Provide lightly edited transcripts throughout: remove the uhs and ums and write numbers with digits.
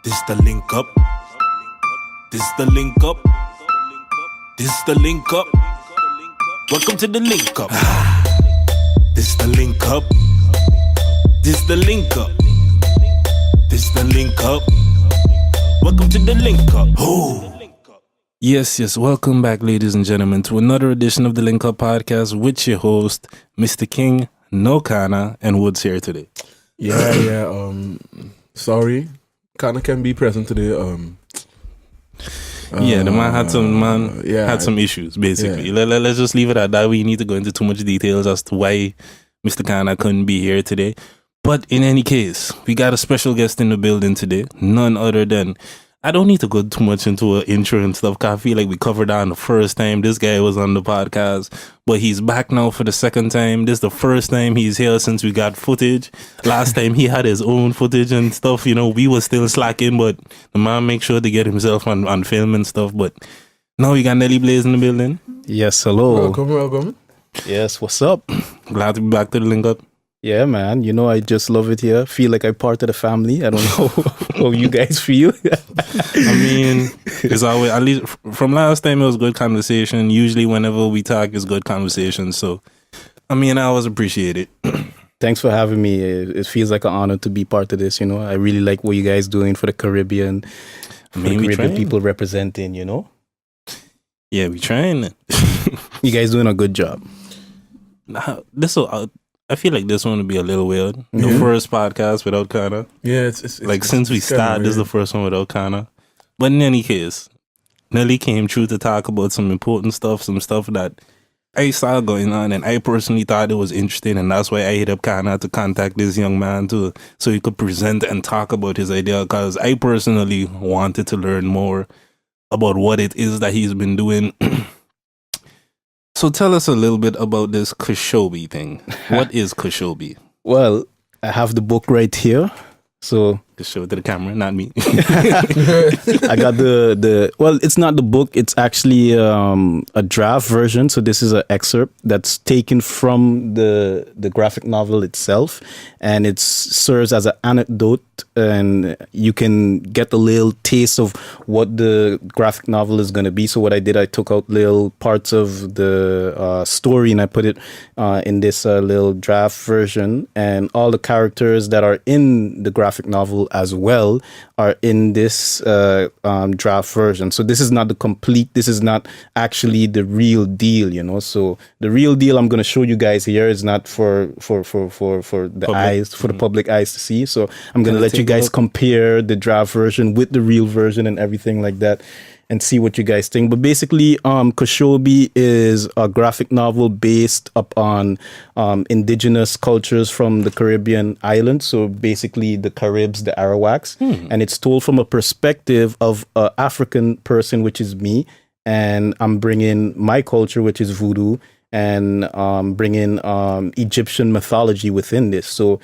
This the link up. This the link up. This the link up. Welcome to the link up. This the link up. This the link up. This the link up. Welcome to the link up. Oh. Yes, welcome back, ladies and gentlemen, to another edition of the Link Up Podcast with your host, Mr. King, No Kana, and Woods here today. Sorry, Kana can be present today. The man had some issues, basically. Yeah. Let's just leave it at that. We need to go into too much details as to why Mr. Kana couldn't be here today. But in any case, we got a special guest in the building today, none other than... I don't need to go too much into an intro and stuff, because I feel like we covered that on the first time this guy was on the podcast. But he's back now for the second time. This is the first time he's here since we got footage. Last time he had his own footage and stuff. You know, we were still slacking, but the man make sure to get himself on film and stuff. But now we got Nelly Blaise in the building. Yes, hello. Welcome. Yes, what's up? Glad to be back to the Link Up. Yeah, man. You know, I just love it here. Feel like I'm part of the family. I don't know how you guys feel. I mean, it's always, at least from last time, it was good conversation. Usually whenever we talk, it's good conversation. So, I mean, I always appreciate it. Thanks for having me. It feels like an honor to be part of this, you know. I really like what you guys doing for the Caribbean. For the Caribbean people representing, you know. Yeah, we trying. You guys doing a good job. I feel like this one would be a little weird. The first podcast without Kana. Yeah, it's like since we started, this is the first one without Kana. But in any case, Nelly came through to talk about some important stuff, some stuff that I saw going on, and I personally thought it was interesting, and that's why I hit up Kana to contact this young man so he could present and talk about his idea, because I personally wanted to learn more about what it is that he's been doing. So tell us a little bit about this Kushobi thing. What is Kushobi? Well, I have the book right here. So just show it to the camera, not me. I got well, it's not the book. It's actually a draft version. So this is an excerpt that's taken from the graphic novel itself, and it serves as an anecdote, and you can get a little taste of what the graphic novel is going to be. So what I did, I took out little parts of the story and I put it in this little draft version, and all the characters that are in the graphic novel as well are in this draft version. So this is not the complete, this is not actually the real deal, you know. So the real deal I'm going to show you guys here is not for the eyes, for the public eyes to see. So I'm going to let you guys compare the draft version with the real version and everything like that, and see what you guys think. But basically, Kushobi is a graphic novel based upon indigenous cultures from the Caribbean islands. So basically the Caribs, the Arawaks. And it's told from a perspective of an African person, which is me. And I'm bringing my culture, which is voodoo, and bringing Egyptian mythology within this. So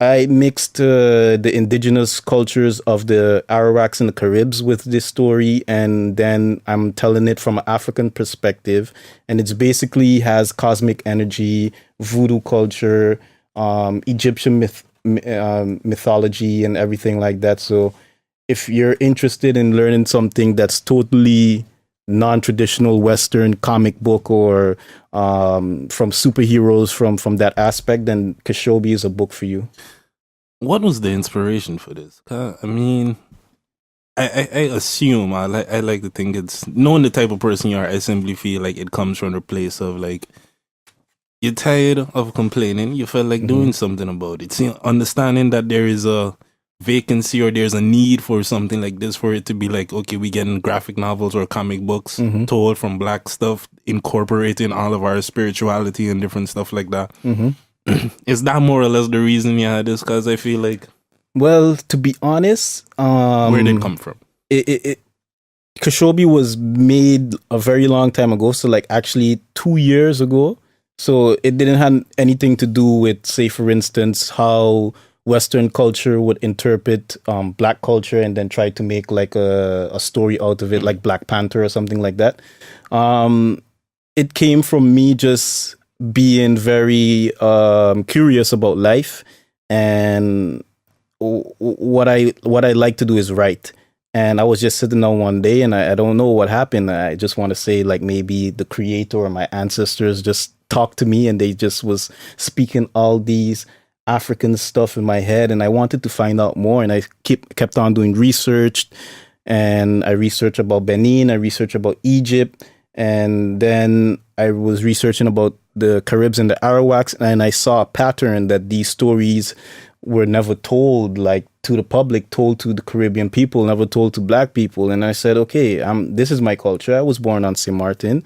I mixed the indigenous cultures of the Arawaks and the Caribs with this story, and then I'm telling it from an African perspective, and it's basically has cosmic energy, voodoo culture, Egyptian mythology, and everything like that. So if you're interested in learning something that's totally non-traditional Western comic book or from superheroes from that aspect, then Kushobi is a book for you. What was the inspiration for this? I mean, I assume, I like to think it's, knowing the type of person you are, I simply feel like it comes from a place of like, you're tired of complaining, you felt like doing something about it. See, understanding that there is a vacancy or there's a need for something like this, for it to be like, okay, we getting graphic novels or comic books told from black stuff, incorporating all of our spirituality and different stuff like that. Is that more or less the reason you had this? Because I feel like, well, to be honest, where did it come from? Kushobi was made a very long time ago, so like actually 2 years ago. So it didn't have anything to do with, say, for instance, how Western culture would interpret black culture and then try to make like a story out of it, like Black Panther or something like that. It came from me just being very curious about life, and what I like to do is write. And I was just sitting down one day, and I don't know what happened. I just want to say, like, maybe the creator or my ancestors just talked to me, and they just was speaking all these African stuff in my head, and I wanted to find out more. And I kept on doing research, and I researched about Benin, I researched about Egypt, and then I was researching about the Caribs and the Arawaks, and I saw a pattern that these stories were never told, like, to the public, told to the Caribbean people, never told to Black people. And I said, okay, this is my culture. I was born on St. Martin.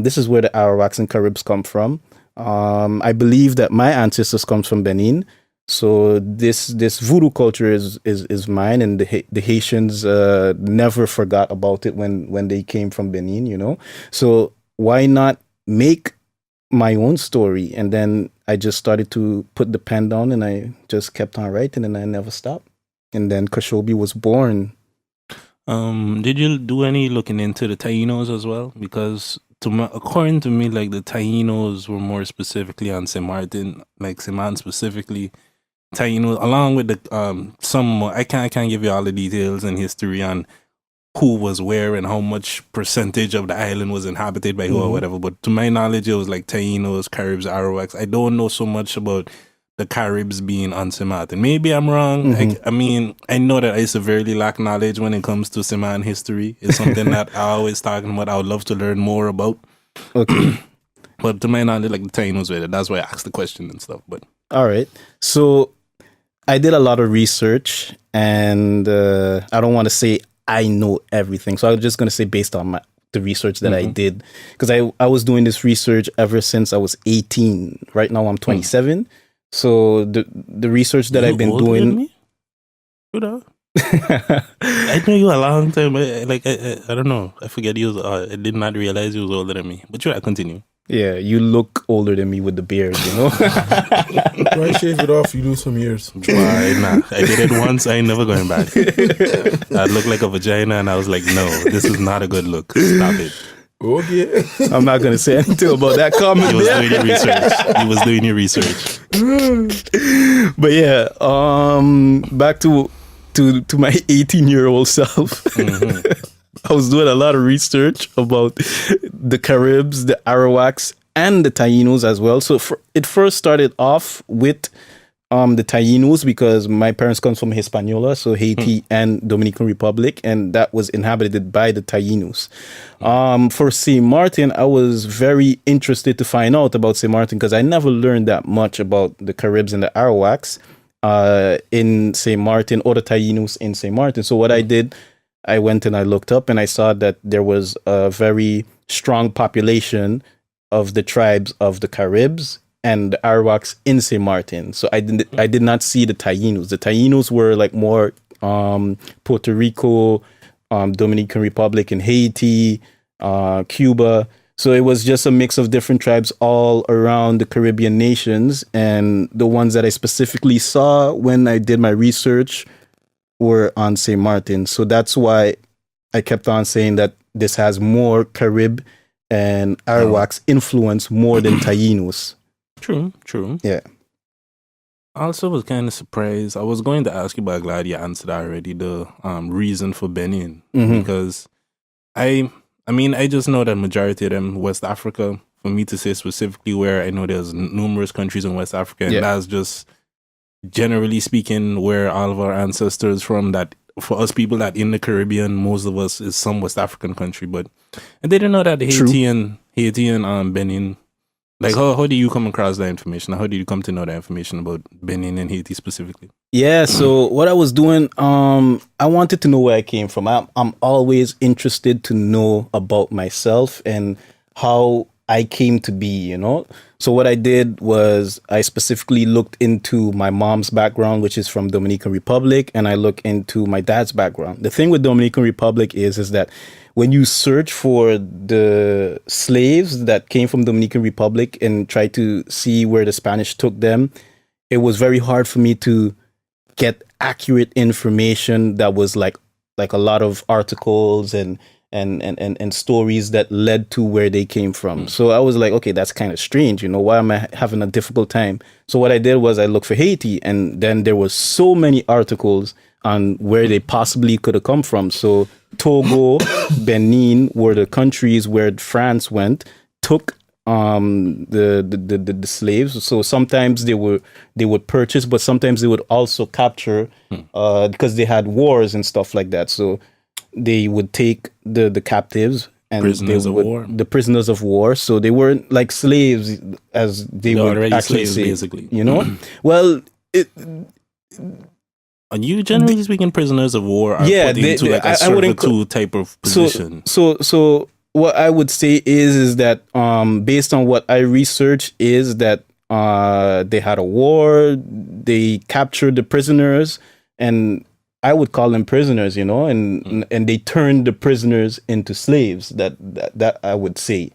This is where the Arawaks and Caribs come from. I believe that my ancestors come from Benin. So this voodoo culture is mine, and the Haitians never forgot about it when they came from Benin, you know. So why not make my own story? And then I just started to put the pen down, and I just kept on writing, and I never stopped. And then Kushobi was born. Did you do any looking into the Tainos as well? Because according to me, like, the Tainos were more specifically on St. Martin, like St. Martin specifically. Tainos, along with the some, I can't give you all the details and history on who was where and how much percentage of the island was inhabited by who or whatever. But to my knowledge, it was like Tainos, Caribs, Arawaks. I don't know so much about the Caribs being on St. Martin. Maybe I'm wrong. I mean, I know that I severely lack knowledge when it comes to St. Martin history. It's something that I always talking about. I would love to learn more about. Okay. But to my knowledge, like, the Tainos were there. That's why I asked the question and stuff. But all right. So I did a lot of research, and I don't want to say I know everything. So I'm just going to say based on the research that I did, because I was doing this research ever since I was 18. Right now I'm 27. So the research that I've been doing. Than me? I know you a long time. I don't know. I forget you was. I did not realize you was older than me. But you continue. Yeah, you look older than me with the beard, you know. Why shave it off? You lose some years. Why not? I did it once. I ain't never going back. I looked like a vagina, and I was like, no, this is not a good look. Stop it. Okay. I'm not going to say anything about that comment. He was doing your research. He was doing your research. But yeah, back to my 18-year-old self. I was doing a lot of research about the Caribs, the Arawaks, and the Tainos as well. So it first started off with the Tainos, because my parents come from Hispaniola, so Haiti and Dominican Republic, and that was inhabited by the Tainos. For St. Martin, I was very interested to find out about St. Martin, because I never learned that much about the Caribs and the Arawaks in St. Martin, or the Tainos in St. Martin. So what I did, I went and I looked up, and I saw that there was a very strong population of the tribes of the Caribs and the Arawaks in St. Martin. So I did not see the Tainos. The Tainos were like more Puerto Rico, Dominican Republic, and Haiti, Cuba. So it was just a mix of different tribes all around the Caribbean nations. And the ones that I specifically saw when I did my research were on St. Martin. So that's why I kept on saying that this has more Carib and Arawaks influence more than Tainos. True. Yeah. I also was kind of surprised. I was going to ask you, but I'm glad you answered already, the reason for Benin. Because I mean, I just know that majority of them West Africa. For me to say specifically where, I know there's numerous countries in West Africa, and that's just generally speaking where all of our ancestors from. That for us people that in the Caribbean, most of us is some West African country. But I didn't know that Haiti and Benin. Like, how do you come across that information? How did you come to know that information about Benin and Haiti specifically? Yeah, so what I was doing, I wanted to know where I came from. I'm always interested to know about myself and how I came to be, you know? So what I did was I specifically looked into my mom's background, which is from Dominican Republic, and I looked into my dad's background. The thing with Dominican Republic is that when you search for the slaves that came from Dominican Republic and try to see where the Spanish took them, it was very hard for me to get accurate information that was like a lot of articles and and stories that led to where they came from. So I was like, okay, that's kind of strange. Why am I having a difficult time? So what I did was I looked for Haiti, and then there was so many articles on where they possibly could have come from. So Togo, Benin were the countries where France went, took the slaves. So sometimes they would purchase, but sometimes they would also capture because they had wars and stuff like that. So they would take the captives and the prisoners of war. So they weren't like slaves as they would actually say, basically. Well, are you generally speaking prisoners of war are put into like a servitude type of position? So what I would say is that based on what I researched is that they had a war, they captured the prisoners, and I would call them prisoners, and they turned the prisoners into slaves. That I would say,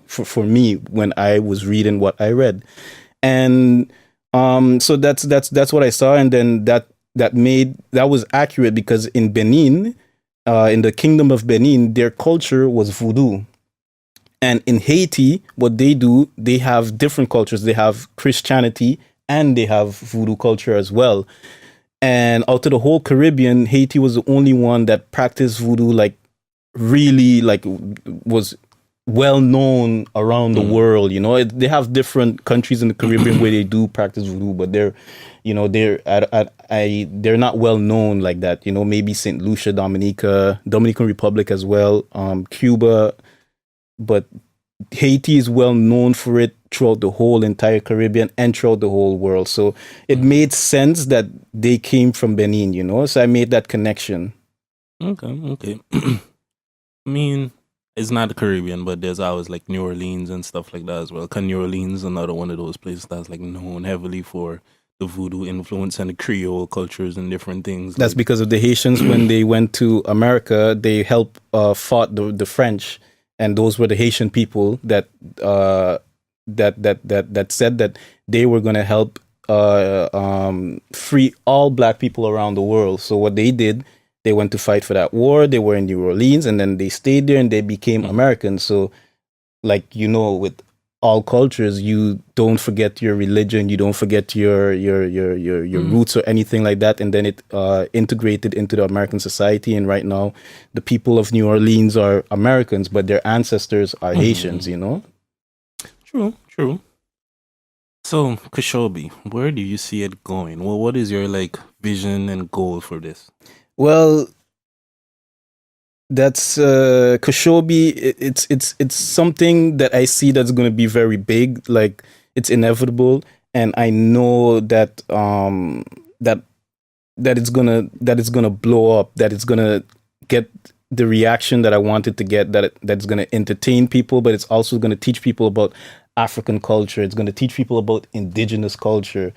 for me when I was reading what I read, and so that's what I saw, and then that was accurate because in Benin. In the kingdom of Benin, their culture was voodoo. And in Haiti, what they do, they have different cultures. They have Christianity and they have voodoo culture as well. And out of the whole Caribbean, Haiti was the only one that practiced voodoo, like really like was well known around the world. They have different countries in the Caribbean where they do practice voodoo, but they're not well known like that. Maybe St. Lucia, Dominican Republic as well, Cuba, but Haiti is well known for it throughout the whole entire Caribbean and throughout the whole world. So it made sense that they came from Benin, So I made that connection. Okay. I mean, it's not the Caribbean, but there's always like New Orleans and stuff like that as well. Because New Orleans is another one of those places that's like known heavily for the voodoo influence and the Creole cultures and different things. That's because of the Haitians. When they went to America, they helped fought the French, and those were the Haitian people that said that they were going to help free all black people around the world. So what they did, they went to fight for that war. They were in New Orleans, and then they stayed there, and they became Americans. So, like with all cultures, you don't forget your religion, you don't forget your roots or anything like that, and then it integrated into the American society. And right now, the people of New Orleans are Americans, but their ancestors are Haitians. True. So, Kushobi, where do you see it going? Well, what is your vision and goal for this? Well, that's Kushobi. It's something that I see that's going to be very big. Like, it's inevitable, and I know that that it's gonna blow up. That it's gonna get the reaction that I wanted to get. That's gonna entertain people, but it's also gonna teach people about African culture. It's gonna teach people about indigenous culture,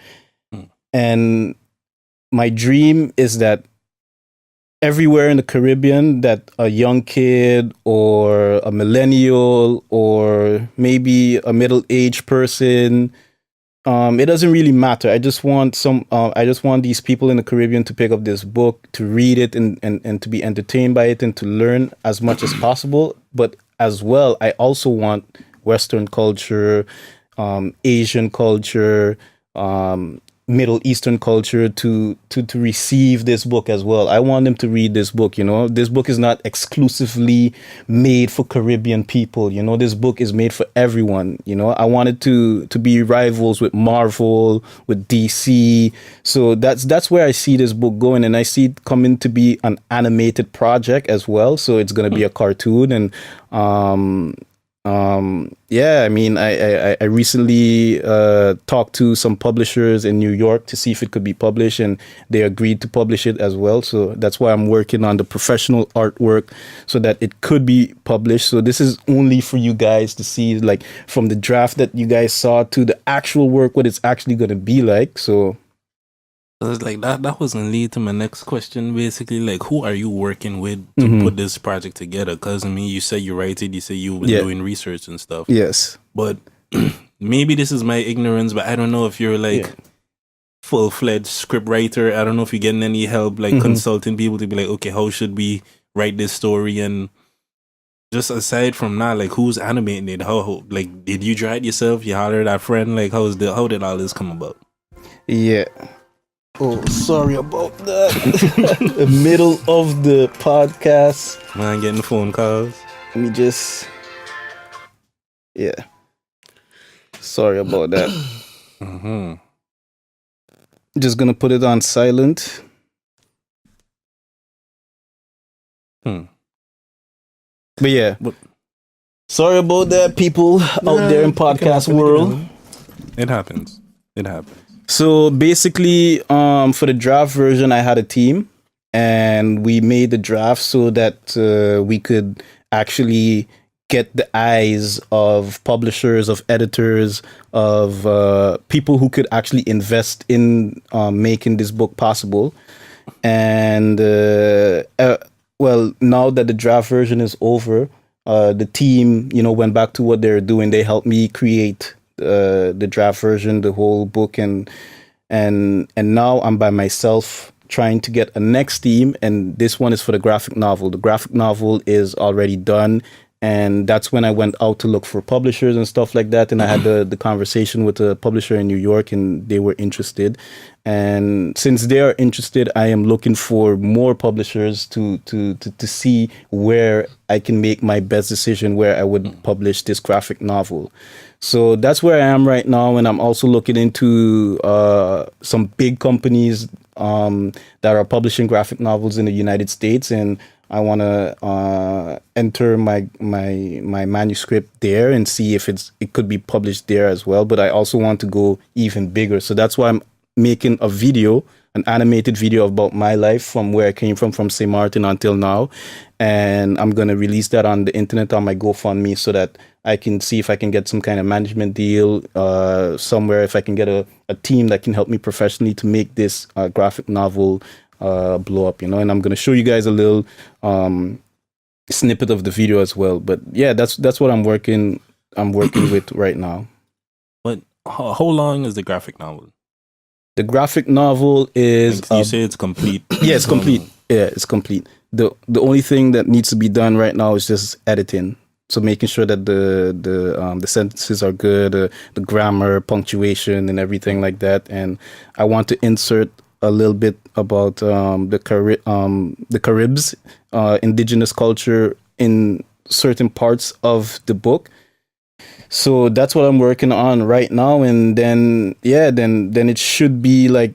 and my dream is that everywhere in the Caribbean that a young kid or a millennial or maybe a middle-aged person, it doesn't really matter. I just want these people in the Caribbean to pick up this book, to read it and to be entertained by it and to learn as much as possible. But as well, I also want Western culture, Asian culture, Middle Eastern culture to receive this book as well. I want them to read this book. This book is not exclusively made for Caribbean people. This book is made for everyone. I wanted to be rivals with Marvel, with DC. So that's where I see this book going, and I see it coming to be an animated project as well. So it's going to be a cartoon, and I mean, I recently talked to some publishers in New York to see if it could be published, and they agreed to publish it as well. So that's why I'm working on the professional artwork so that it could be published. So this is only for you guys to see, like, from the draft that you guys saw to the actual work, what it's actually going to be like. So it's like that was going to lead to my next question, basically. Like, who are you working with to put this project together? Because, I mean, you said you write it, you say you were doing research and stuff. Yes. But maybe this is my ignorance, but I don't know if you're full-fledged script writer. I don't know if you're getting any help, consulting people to be like, okay, how should we write this story? And just aside from that, like who's animating it? How like did you draw it yourself? You hollered at a friend? Like how did all this come about? Yeah. Oh, sorry about that. The middle of the podcast. Man, getting phone calls. Let me just. Yeah. Sorry about that. Mm-hmm. Just gonna put it on silent. But yeah. Sorry about that, people out there in podcast world. It happens. So basically, for the draft version, I had a team, and we made the draft so that we could actually get the eyes of publishers, of editors, of people who could actually invest in making this book possible. And well, now that the draft version is over, the team, went back to what they're doing. They helped me create the draft version, the whole book, and now I'm by myself trying to get a next team, and this one is for the graphic novel. The graphic novel is already done, and that's when I went out to look for publishers and stuff like that, and I had the conversation with a publisher in New York, and they were interested. And since they are interested, I am looking for more publishers to see where I can make my best decision, where I would publish this graphic novel. So that's where I am right now, and I'm also looking into some big companies that are publishing graphic novels in the United States, and I want to enter my manuscript there and see if it could be published there as well. But I also want to go even bigger, so that's why I'm making a video, an animated video about my life from where I came from St. Martin until now. And I'm going to release that on the internet on my GoFundMe so that I can see if I can get some kind of management deal somewhere, if I can get a team that can help me professionally to make this graphic novel blow up, and I'm going to show you guys a little snippet of the video as well. But yeah, that's what I'm working with right now. But how long is the graphic novel? The graphic novel is... you say it's complete. Yeah, it's complete. Yeah, it's complete. The only thing that needs to be done right now is just editing. So making sure that the sentences are good, the grammar, punctuation, and everything like that. And I want to insert a little bit about the Caribs, indigenous culture in certain parts of the book. So that's what I'm working on right now, and then it should be like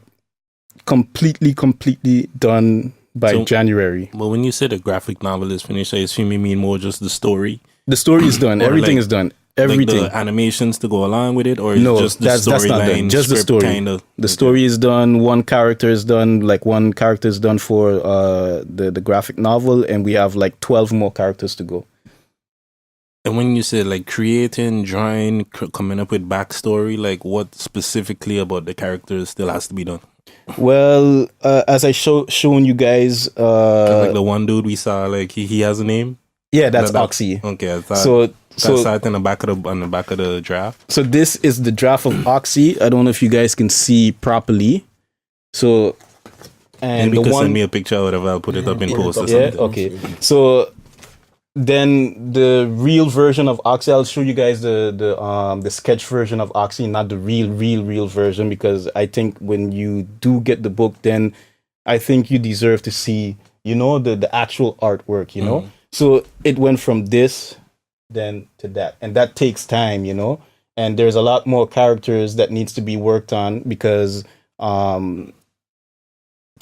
completely done by January. Well, when you say the graphic novel is finished, I assume you mean more just the story. The story is done. Everything is done. Everything. Like the animations to go along with it, or no, just the that's not done. Just the story. The story is done. One character is done. Like one character is done for the graphic novel, and we have like 12 more characters to go. And when you say like creating, drawing, coming up with backstory, like what specifically about the characters still has to be done? Well, as I shown you guys, like the one dude we saw, like he has a name. Yeah, that's Oxy. Okay, I thought that's on the back of the draft. So this is the draft of Oxy. I don't know if you guys can see properly. So, and maybe you could send me a picture or whatever. I'll put it up in post or something. Yeah, okay. So then the real version of Oxy, I'll show you guys the sketch version of Oxy, not the real version, because I think when you do get the book, then I think you deserve to see, the actual artwork, Mm-hmm. So it went from this then to that, and that takes time, and there's a lot more characters that needs to be worked on, because to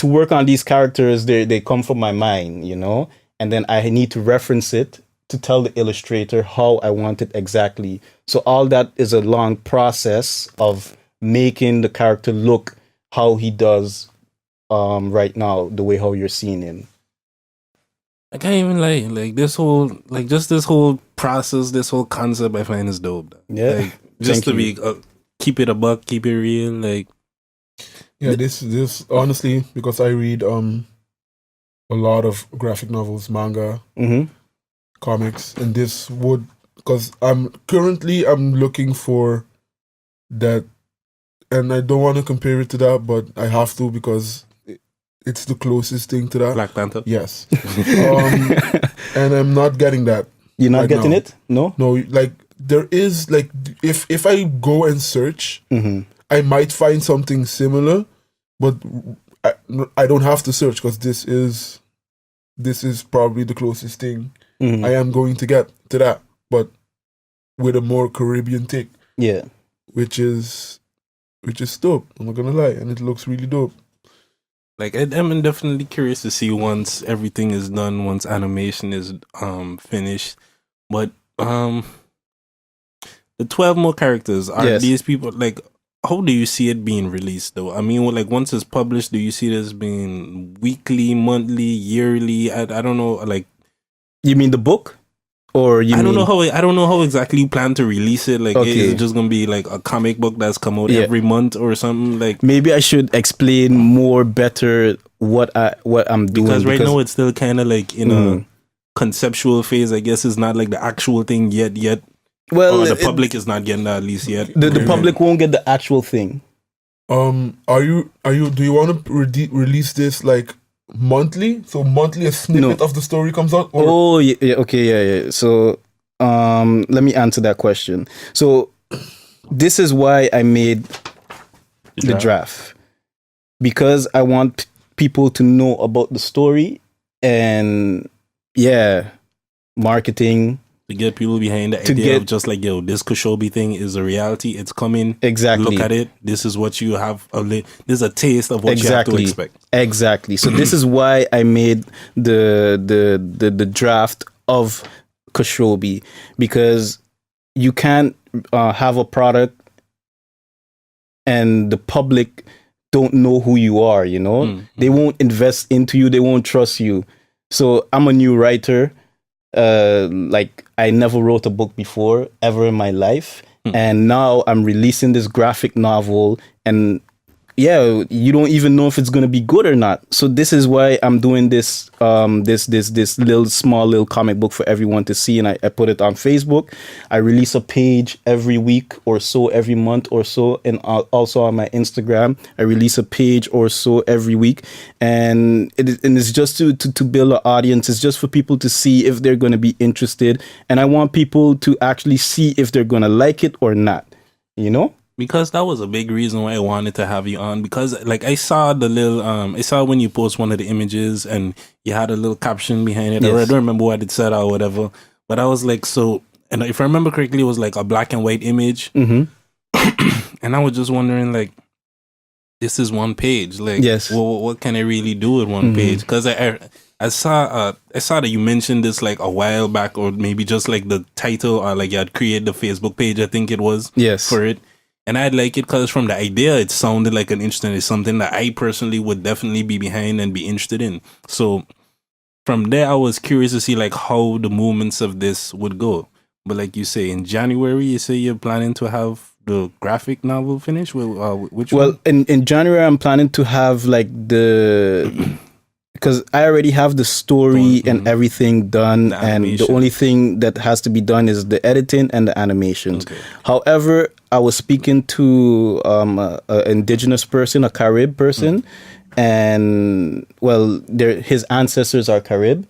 work on these characters, they come from my mind, and then I need to reference it to tell the illustrator how I want it exactly. So all that is a long process of making the character look how he does right now, the way how you're seeing him. I can't even like this whole this whole process, this whole concept I find is dope. Yeah, like, just to be keep it a buck, keep it real, like. Yeah, this honestly, because I read a lot of graphic novels, manga, comics, and this would, because I'm looking for that, and I don't want to compare it to that, but I have to because it's the closest thing to that. Black Panther. Yes, and I'm not getting that. You're not right getting now. it? No? No, like there is like if I go and search, I might find something similar, but I don't have to search because this is probably the closest thing I am going to get to that, but with a more Caribbean take. Yeah. Which is dope. I'm not gonna lie, and it looks really dope. Like I'm definitely curious to see once everything is done, once animation is finished. But the 12 more characters, are these people like, how do you see it being released though? I mean, like once it's published, do you see this being weekly, monthly, yearly? I don't know, like, you mean the book? Or I don't know how exactly you plan to release it. Like, is it just gonna be like a comic book that's come out every month or something? Like, maybe I should explain more better what I'm doing, because right now it's still kind of like in a conceptual phase. I guess it's not like the actual thing yet. Well, the public is not getting that at least yet. The public won't get the actual thing. Do you want to release this like monthly? So monthly a snippet of the story comes out? Or? Yeah. So let me answer that question. So this is why I made the draft. Because I want people to know about the story and marketing. To get people behind the idea of just like, yo, this Kushobi thing is a reality. It's coming. Exactly. Look at it. This is what you have. This is a taste of what you have to expect. Exactly. So this is why I made the draft of Kushobi, because you can't have a product and the public don't know who you are. You know, they won't invest into you. They won't trust you. So I'm a new writer. Like I never wrote a book before ever in my life, and now I'm releasing this graphic novel, and you don't even know if it's gonna be good or not. So this is why I'm doing this this little comic book for everyone to see, and I put it on Facebook. I release a page every week or so, every month or so, and also on my Instagram I release a page or so every week, and it's just to build an audience. It's just for people to see if they're going to be interested, and I want people to actually see if they're going to like it or not, you know. Because that was a big reason why I wanted to have you on. Because like I saw the little, I saw when you post one of the images and you had a little caption behind it. Yes. I don't remember what it said or whatever. But I was like, so, and if I remember correctly, it was like a black and white image. And I was just wondering, like, this is one page. Like, what can I really do with one page? Because I saw that you mentioned this like a while back, or maybe just like the title, or like you had created the Facebook page, I think it was, for it. And I'd like it because from the idea, it sounded like an interesting, it's something that I personally would definitely be behind and be interested in. So from there, I was curious to see like how the movements of this would go. But like you say, in January, you say you're planning to have the graphic novel finished? Which one? In January, I'm planning to have like because I already have the story and everything done, and the only thing that has to be done is the editing and the animations. Okay. However, I was speaking to an indigenous person, a Carib person, and his ancestors are Carib,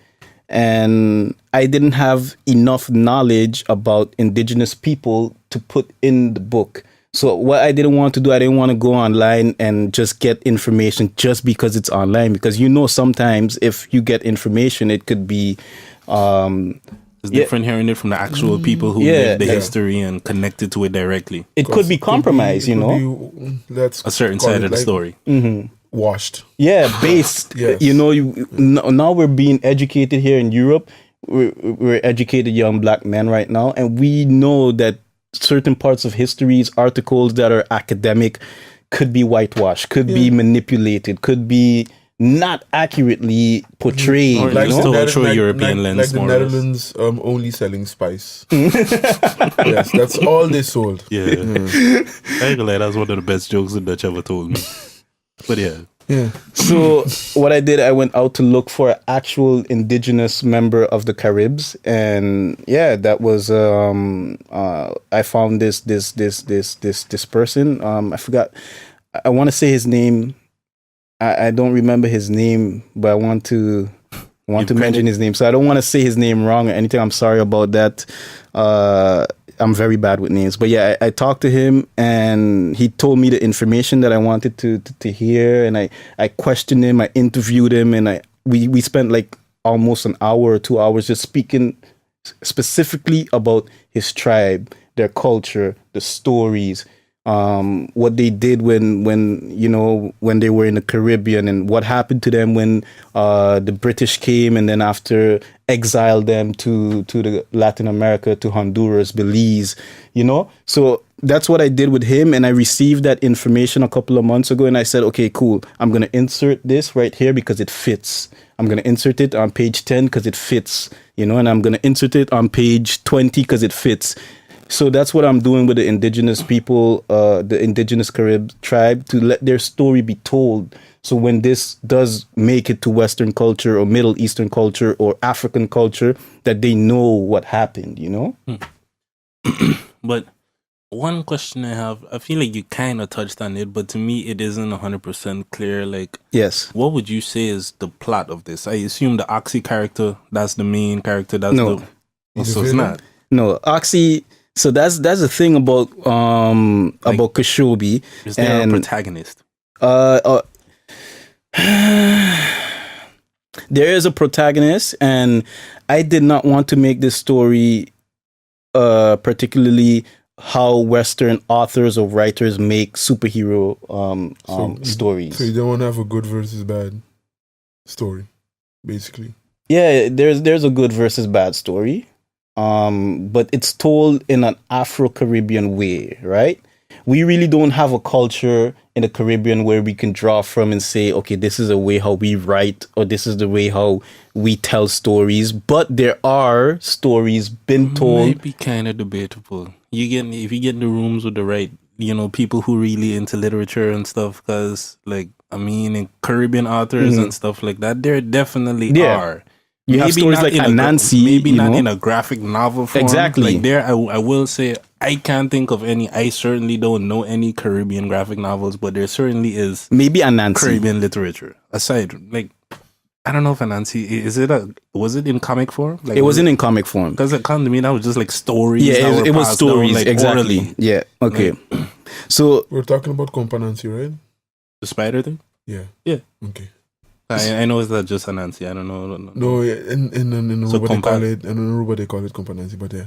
and I didn't have enough knowledge about indigenous people to put in the book. So what I didn't want to do, I didn't want to go online and just get information just because it's online. Because sometimes if you get information, it could be it's different hearing it from the actual people who live the history and connected to it directly. It could be compromised, Let's a certain side of the story. Washed. Yeah, based. Yes. Now we're being educated here in Europe. We're educated young black men right now, and we know that certain parts of histories, articles that are academic could be whitewashed, could be manipulated, could be not accurately portrayed. Or like European lens. Like the Netherlands only selling spice. Yes, that's all they sold. Yeah. I ain't gonna lie, that's one of the best jokes the Dutch ever told me. But yeah. So what I did, I went out to look for an actual indigenous member of the Caribs, and that was I found this person. I forgot. I want to say his name. I don't remember his name, but I want to I want to mention his name, so I don't want to say his name wrong or anything. I'm sorry about that. I'm very bad with names, but yeah, I talked to him and he told me the information that I wanted to hear, and I questioned him, I interviewed him, and we spent like almost an hour or 2 hours just speaking specifically about his tribe, their culture, the stories, what they did when they were in the Caribbean, and what happened to them when the British came and then after exiled them to the Latin America, to Honduras, Belize, So that's what I did with him, and I received that information a couple of months ago, and I said, okay, cool. I'm going to insert this right here because it fits. I'm going to insert it on page 10 because it fits, and I'm going to insert it on page 20 because it fits. So that's what I'm doing with the indigenous people, the indigenous Carib tribe, to let their story be told. So when this does make it to Western culture or Middle Eastern culture or African culture, that they know what happened, But one question I have, I feel like you kind of touched on it, but to me it isn't 100% clear. Like, yes, what would you say is the plot of this? I assume the Oxy character, that's the main character. That's no. So it's not. No, Oxy. So that's the thing about Kushobi. Is there a protagonist? There is a protagonist, and I did not want to make this story particularly how Western authors or writers make superhero stories. So you don't want to have a good versus bad story, basically. Yeah, there's a good versus bad story. But it's told in an Afro-Caribbean way, right? We really don't have a culture in the Caribbean where we can draw from and say, okay, this is a way how we write, or this is the way how we tell stories. But there are stories been told. Might be kind of debatable. If you get in the rooms with the right, people who really into literature and stuff, because in Caribbean authors and stuff like that, there definitely are. You have stories like Anansi, maybe not in a graphic novel form. Exactly. Like there, I will say I can't think of any. I certainly don't know any Caribbean graphic novels, but there certainly is maybe Anansi Caribbean literature. Aside, I don't know if Anansi was it in comic form? It wasn't in comic form because it come to me that was just like stories. Yeah, it was stories down, exactly. Orally. Yeah. Okay. So we're talking about Companansi, right? The spider thing. Yeah. Yeah. Okay. I know it's not just Anansi. I don't know. No, in Aruba they call it, and in Aruba they call it Companansi. But yeah,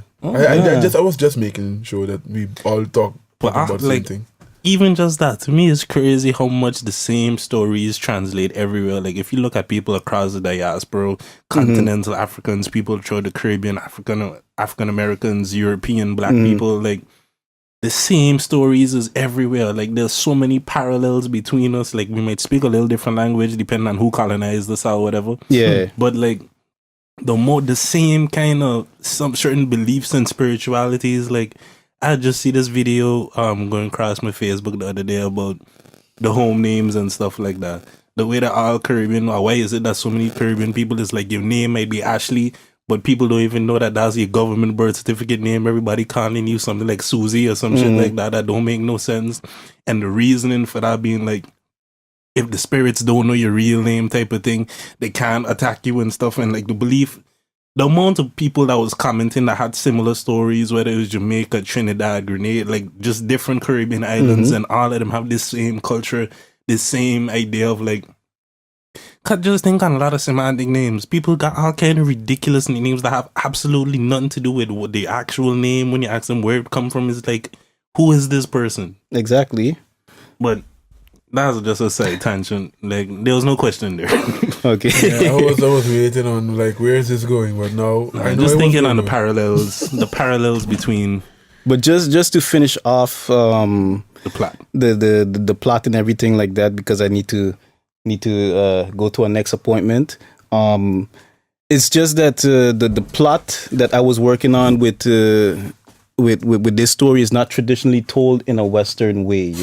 I was just making sure that we all talk about the same thing. Even just that, to me, it's crazy how much the same stories translate everywhere. Like if you look at people across the diaspora, continental Africans, people throughout the Caribbean, African Americans, European Black people, like the same stories is everywhere. Like there's so many parallels between us. Like we might speak a little different language depending on who colonized us or whatever. Yeah. But like the same kind of some certain beliefs and spiritualities. Like I just see this video going across my Facebook the other day about the home names and stuff like that. The way that all Caribbean, or why is it that so many Caribbean people is like your name might be Ashley, but people don't even know that that's your government birth certificate name. Everybody calling you something like Susie or some shit like that. That don't make no sense. And the reasoning for that being like, if the spirits don't know your real name type of thing, they can't attack you and stuff. And like the belief, the amount of people that was commenting that had similar stories, whether it was Jamaica, Trinidad, Grenada, like just different Caribbean islands, and all of them have this same culture, this same idea of like, just think on a lot of semantic names. People got all kind of ridiculous names that have absolutely nothing to do with what the actual name. When you ask them where it come from, is like, who is this person? Exactly. But that's just a side tangent. Like there was no question there. Okay. Yeah, I was waiting on like where is this going, but now I'm just thinking on the parallels between. But just to finish off the plot, the plot and everything like that, because I need to go to our next appointment. It's just that the plot that I was working on with this story is not traditionally told in a Western way,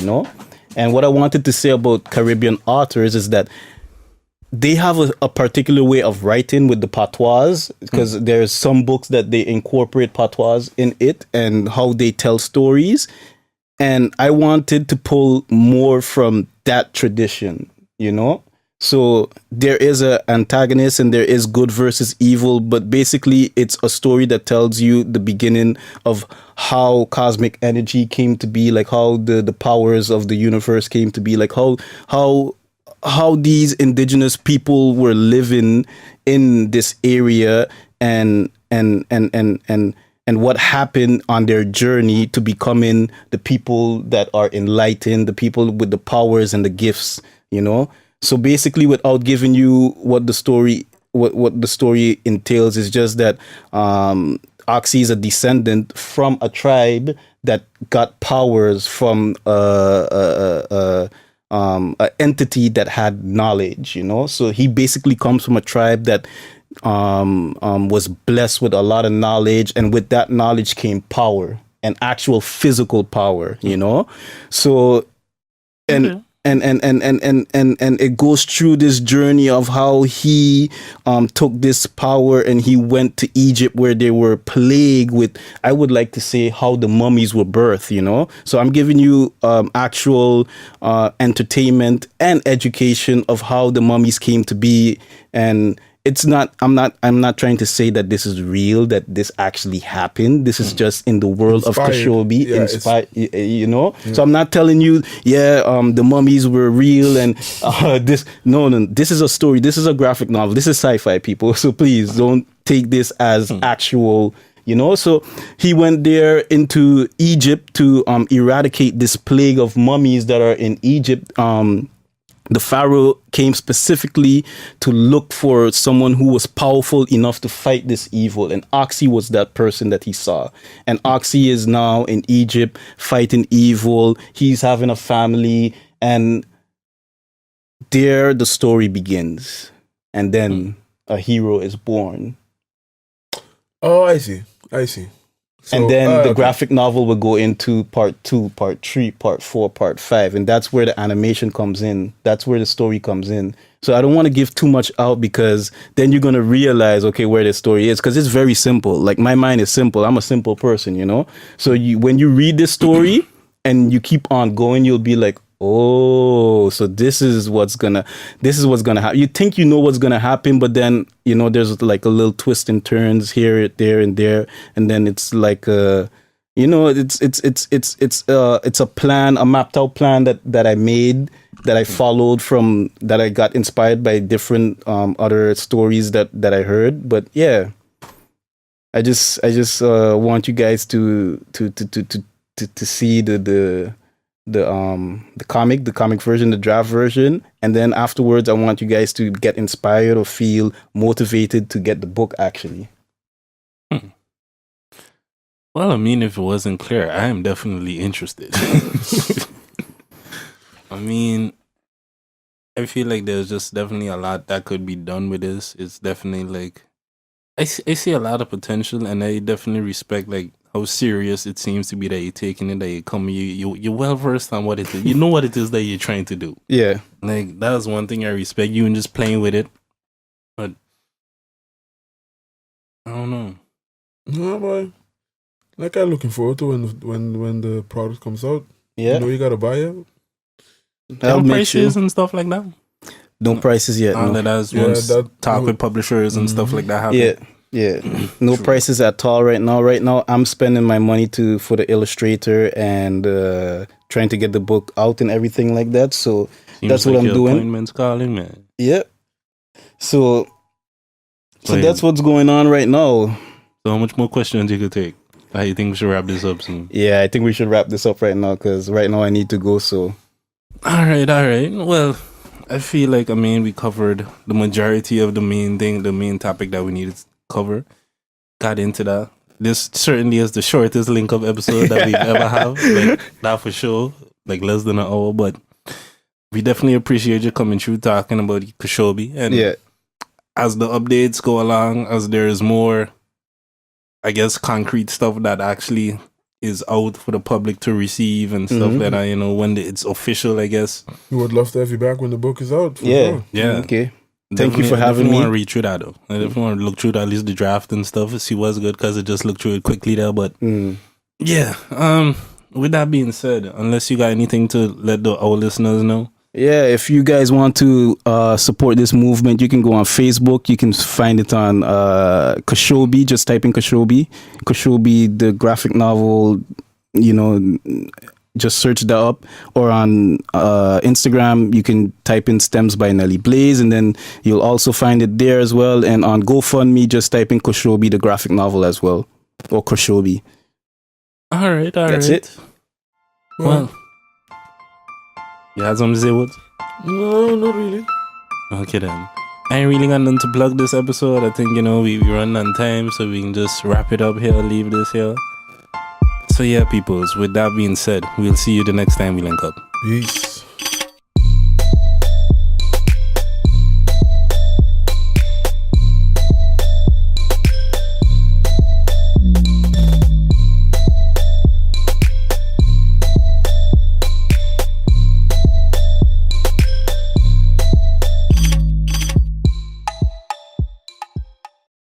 And what I wanted to say about Caribbean authors is that they have a particular way of writing with the patois, because there's some books that they incorporate patois in it and how they tell stories. And I wanted to pull more from that tradition, So there is a antagonist and there is good versus evil, but basically it's a story that tells you the beginning of how cosmic energy came to be, like how the powers of the universe came to be, like how these indigenous people were living in this area and what happened on their journey to becoming the people that are enlightened, the people with the powers and the gifts, you know? So basically, without giving you what the story entails, is just that Oxy is a descendant from a tribe that got powers from an entity that had knowledge, you know. So he basically comes from a tribe that was blessed with a lot of knowledge, and with that knowledge came power and actual physical power, you know. So and it goes through this journey of how he took this power and he went to Egypt where they were plagued with, I would like to say, how the mummies were birthed, you know. So I'm giving you actual entertainment and education of how the mummies came to be. And it's not, I'm not trying to say that this is real, that this actually happened. This is just in the world of Kushobi, inspired, you know? Yeah. So I'm not telling you, the mummies were real and this, no, this is a story. This is a graphic novel. This is sci-fi, people. So please don't take this as actual, you know? So he went there into Egypt to eradicate this plague of mummies that are in Egypt. The pharaoh came specifically to look for someone who was powerful enough to fight this evil. And Oxy was that person that he saw. And Oxy is now in Egypt fighting evil. He's having a family. And there the story begins. And then a hero is born. Oh, I see. So, and then the graphic novel will go into part 2, part 3, part 4, part 5. And that's where the animation comes in. That's where the story comes in. So I don't want to give too much out because then you're going to realize, okay, where the story is. Because it's very simple. Like, my mind is simple. I'm a simple person, you know? So when you read this story and you keep on going, you'll be like, oh, so this is what's gonna happen. You think you know what's gonna happen, but then, you know, there's like a little twist and turns here, there, and there, and then it's like you know, it's a plan, a mapped out plan that I made, that I followed from, that I got inspired by different other stories that I heard. But yeah, I just want you guys to see the comic version, the draft version, and then afterwards I want you guys to get inspired or feel motivated to get the book actually. Well, I mean, if it wasn't clear, I am definitely interested. I mean, I feel like there's just definitely a lot that could be done with this. It's definitely like I see a lot of potential, and I definitely respect like how serious it seems to be that you're taking it, that you're well versed on what it is. You know what it is that you're trying to do. Yeah. Like, that's one thing I respect you and just playing with it. But I don't know. No, boy. Like, I'm looking forward to when the product comes out. Yeah. You know you gotta buy it. Prices and stuff like that. No prices yet. All no. That talk with publishers and stuff like that happen. Yeah, no True. Prices at all right now. Right now, I'm spending my money for the illustrator and trying to get the book out and everything like that. So that's what I'm doing. Appointments calling, man. Yeah. So that's what's going on right now. So how much more questions you could take? I think we should wrap this up soon. Yeah, I think we should wrap this up right now because right now I need to go. So. All right. Well, I feel like, I mean, we covered the majority of the main topic that we needed to cover. Got into that. This certainly is the shortest link up episode that we've ever have. Like, that for sure. Like, less than an hour. But we definitely appreciate you coming through talking about Kushobi. And as the updates go along, as there is more, I guess, concrete stuff that actually is out for the public to receive and stuff like that, you know, when it's official, I guess. We would love to have you back when the book is out. Sure. Okay. Thank you for having me. I want to read through that, though. I definitely want to look through at least the draft and stuff, see what's good, because I just looked through it quickly there. But yeah, with that being said, unless you got anything to let our listeners know, Yeah, if you guys want to support this movement, you can go on Facebook. You can find it on Kushobi. Just type in Kushobi. Kushobi, the graphic novel, just search that up. Or on Instagram, you can type in Stems by Nelly Blaise, and then you'll also find it there as well. And on GoFundMe, just type in Kushobi, the graphic novel as well. Or Kushobi. All right. That's it. Well. You had something to say, Woods? No, not really. Okay then. I ain't really got nothing to plug this episode. I think, we run on time, so we can just wrap it up here, leave this here. So yeah, peoples, with that being said, we'll see you the next time we link up. Peace.